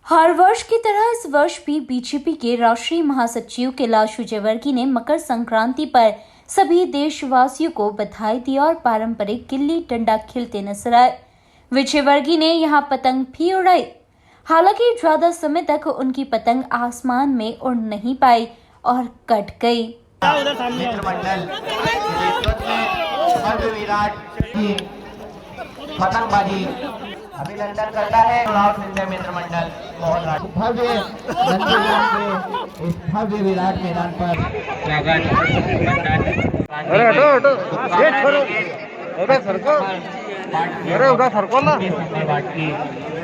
हर वर्ष की तरह इस वर्ष भी बीजेपी के राष्ट्रीय महासचिव कैलाश विजयवर्गीय ने मकर संक्रांति पर सभी देशवासियों को बधाई दी और पारंपरिक गिल्ली डंडा खेलते नजर आए। विजयवर्गीय ने यहां पतंग भी उड़ाई। हालांकि ज्यादा समय तक उनकी पतंग आसमान में उड़ नहीं पाई और कट गई। पतंगबाजी अभिनंदन करता है मित्र मंडल भव्य इस भव्य विराट मैदान पर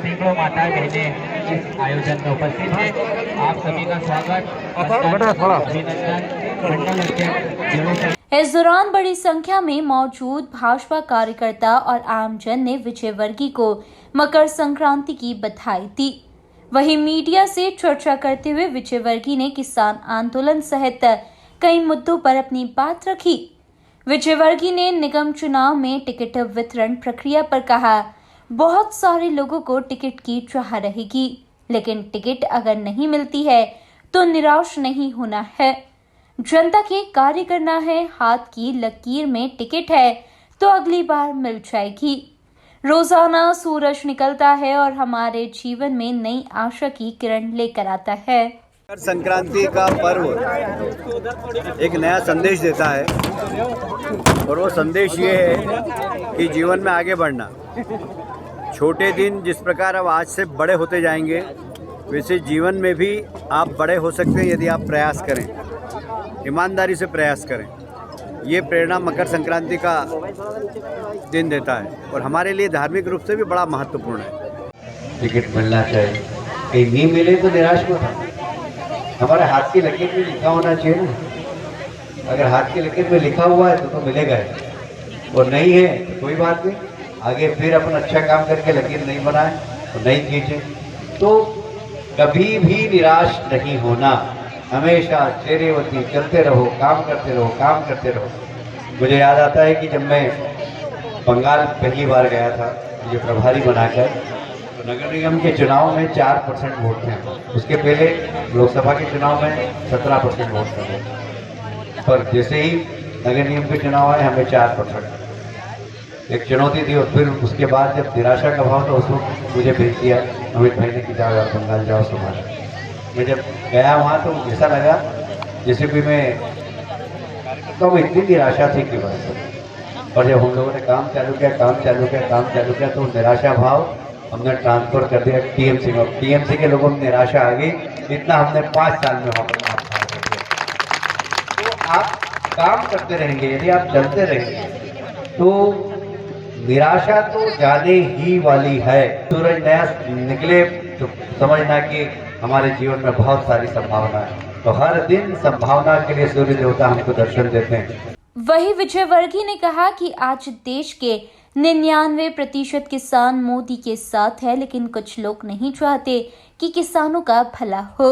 सैकड़ों माताएं बहनें इस आयोजन में उपस्थित है। आप सभी का स्वागत अभिनंदन। इस दौरान बड़ी संख्या में मौजूद भाजपा कार्यकर्ता और आमजन ने विजयवर्गीय को मकर संक्रांति की बधाई दी। वहीं मीडिया से चर्चा करते हुए विजयवर्गीय ने किसान आंदोलन सहित कई मुद्दों पर अपनी बात रखी। विजयवर्गीय ने निगम चुनाव में टिकट वितरण प्रक्रिया पर कहा, बहुत सारे लोगों को टिकट की चाह रहेगी, लेकिन टिकट अगर नहीं मिलती है तो निराश नहीं होना है। जनता के कार्य करना है, हाथ की लकीर में टिकट है तो अगली बार मिल जाएगी। रोजाना सूरज निकलता है और हमारे जीवन में नई आशा की किरण लेकर आता है। मकर संक्रांति का पर्व एक नया संदेश देता है और वो संदेश ये है कि जीवन में आगे बढ़ना। छोटे दिन जिस प्रकार अब आज से बड़े होते जाएंगे, वैसे जीवन में भी आप बड़े हो सकते हैं यदि आप प्रयास करें, ईमानदारी से प्रयास करें। ये प्रेरणा मकर संक्रांति का दिन देता है और हमारे लिए धार्मिक रूप से भी बड़ा महत्वपूर्ण है। टिकट मिलना चाहिए, कहीं नहीं मिले तो निराश मत हो। हमारे हाथ की लकीर में लिखा होना चाहिए ना। अगर हाथ की लकीर में लिखा हुआ है तो मिलेगा ही, और नहीं है तो कोई बात नहीं, आगे फिर अपन अच्छा काम करके लकीर नहीं बनाए तो नहीं खींचे। तो कभी भी निराश नहीं होना, हमेशा चेरेवती चलते रहो, काम करते रहो, काम करते रहो। मुझे याद आता है कि जब मैं बंगाल पहली बार गया था ये प्रभारी बनाकर, तो नगर निगम के चुनाव में 4% वोट थे। उसके पहले लोकसभा के चुनाव में 17% वोट थे, पर जैसे ही नगर निगम के चुनाव आए हमें 4%। एक चुनौती थी और फिर उसके बाद जब निराशा का भाव था उस वक्त मुझे भेज दिया अमित भाई ने कि जाओ यार बंगाल जाओ संभाल। मैं जब गया वहाँ तो ऐसा लगा जैसे भी मैं तो इतनी निराशा थी कि बस। और जब हम लोगों ने काम चालू किया तो निराशा भाव हमने ट्रांसफर कर दिया टीएमसी में। टीएमसी के लोगों में निराशा आ गई, इतना हमने 5 साल में वहाँ पर तो आप काम करते रहेंगे, यदि आप चलते रहेंगे तो निराशा तो जाने ही वाली है। सूरज नया निकले तो समझना कि हमारे जीवन में बहुत सारी संभावना है, तो हर दिन संभावना के लिए सूर्य देवता हमको दर्शन देते हैं। वही विजयवर्गीय ने कहा कि आज देश के 99% किसान मोदी के साथ है, लेकिन कुछ लोग नहीं चाहते कि किसानों का भला हो।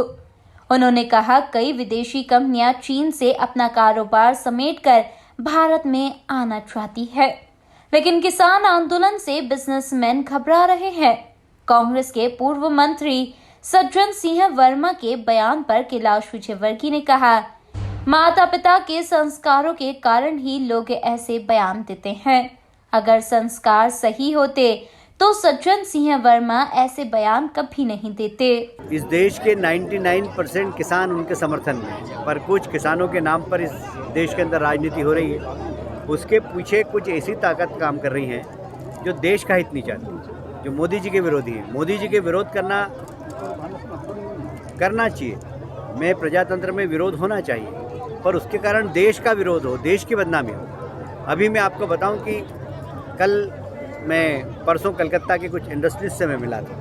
उन्होंने कहा कई विदेशी कंपनियां चीन से अपना कारोबार समेटकर भारत में आना चाहती है, लेकिन किसान आंदोलन से बिजनेसमैन घबरा रहे हैं। कांग्रेस के पूर्व मंत्री सज्जन सिंह वर्मा के बयान पर कैलाश विजयवर्गीय ने कहा, माता पिता के संस्कारों के कारण ही लोग ऐसे बयान देते हैं। अगर संस्कार सही होते तो सज्जन सिंह वर्मा ऐसे बयान कभी नहीं देते। इस देश के 99% किसान उनके समर्थन में हैं, पर कुछ किसानों के नाम पर इस देश के अंदर राजनीति हो रही है। उसके पीछे कुछ ऐसी ताकत काम कर रही हैं जो देश का हित नहीं चाहती, जो मोदी जी के विरोधी हैं। मोदी जी के विरोध करना चाहिए। मैं प्रजातंत्र में विरोध होना चाहिए, पर उसके कारण देश का विरोध हो, देश की बदनामी हो। अभी मैं आपको बताऊं कि परसों कलकत्ता के कुछ इंडस्ट्रीज से मैं मिला था,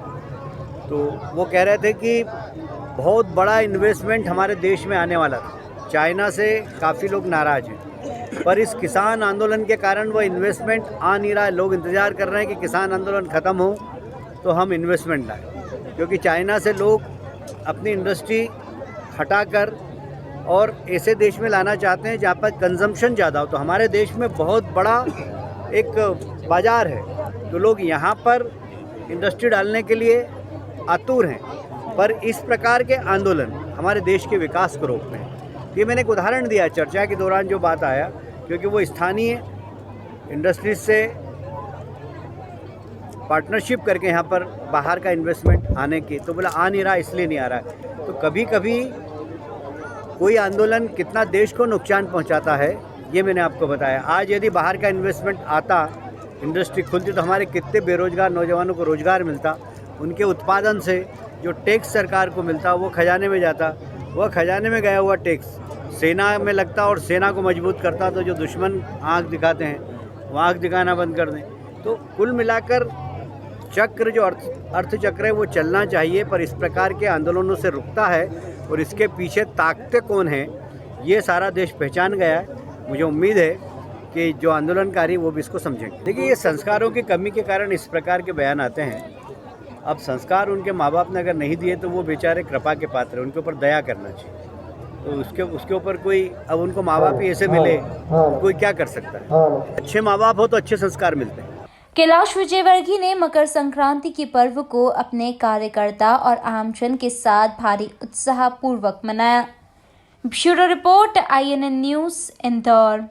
तो वो कह रहे थे कि बहुत बड़ा इन्वेस्टमेंट हमारे देश में आने वाला था। चाइना से काफ़ी लोग नाराज़ हैं, पर इस किसान आंदोलन के कारण वो इन्वेस्टमेंट आ नहीं रहा है। लोग इंतज़ार कर रहे हैं कि किसान आंदोलन ख़त्म हो तो हम इन्वेस्टमेंट लाएं, क्योंकि चाइना से लोग अपनी इंडस्ट्री हटाकर और ऐसे देश में लाना चाहते हैं जहाँ पर कंजम्पशन ज़्यादा हो। तो हमारे देश में बहुत बड़ा एक बाज़ार है, तो लोग यहाँ पर इंडस्ट्री डालने के लिए आतुर हैं। पर इस प्रकार के आंदोलन हमारे देश के विकास को रोकते हैं। ये मैंने एक उदाहरण दिया चर्चा के दौरान जो बात आया, क्योंकि वो स्थानीय इंडस्ट्रीज से पार्टनरशिप करके यहाँ पर बाहर का इन्वेस्टमेंट आने की, तो बोला आ नहीं रहा इसलिए नहीं आ रहा है। तो कभी कभी कोई आंदोलन कितना देश को नुकसान पहुँचाता है ये मैंने आपको बताया। आज यदि बाहर का इन्वेस्टमेंट आता, इंडस्ट्री खुलती, तो हमारे कितने बेरोजगार नौजवानों को रोजगार मिलता, उनके उत्पादन से जो टैक्स सरकार को मिलता वो खजाने में जाता, वह खजाने में गया हुआ टैक्स सेना में लगता और सेना को मजबूत करता। तो जो दुश्मन आंख दिखाते हैं वो आंख दिखाना बंद कर दें। तो कुल मिलाकर चक्र जो अर्थ चक्र है वो चलना चाहिए, पर इस प्रकार के आंदोलनों से रुकता है और इसके पीछे ताकतें कौन हैं ये सारा देश पहचान गया है। मुझे उम्मीद है कि जो आंदोलनकारी वो भी इसको समझेंगे। देखिए, ये संस्कारों की कमी के कारण इस प्रकार के बयान आते हैं। अब संस्कार उनके माँ बाप ने अगर नहीं दिए तो वो बेचारे कृपा के पात्र हैं, उनके ऊपर दया करना चाहिए। तो उसके ऊपर कोई, अब उनको माँ बाप ही ऐसे मिले, कोई क्या कर सकता है। अच्छे माँ बाप हो तो अच्छे संस्कार मिलते हैं। कैलाश विजयवर्गीय ने मकर संक्रांति के पर्व को अपने कार्यकर्ता और आमजन के साथ भारी उत्साह पूर्वक मनाया। Bureau report, INN news, Indore.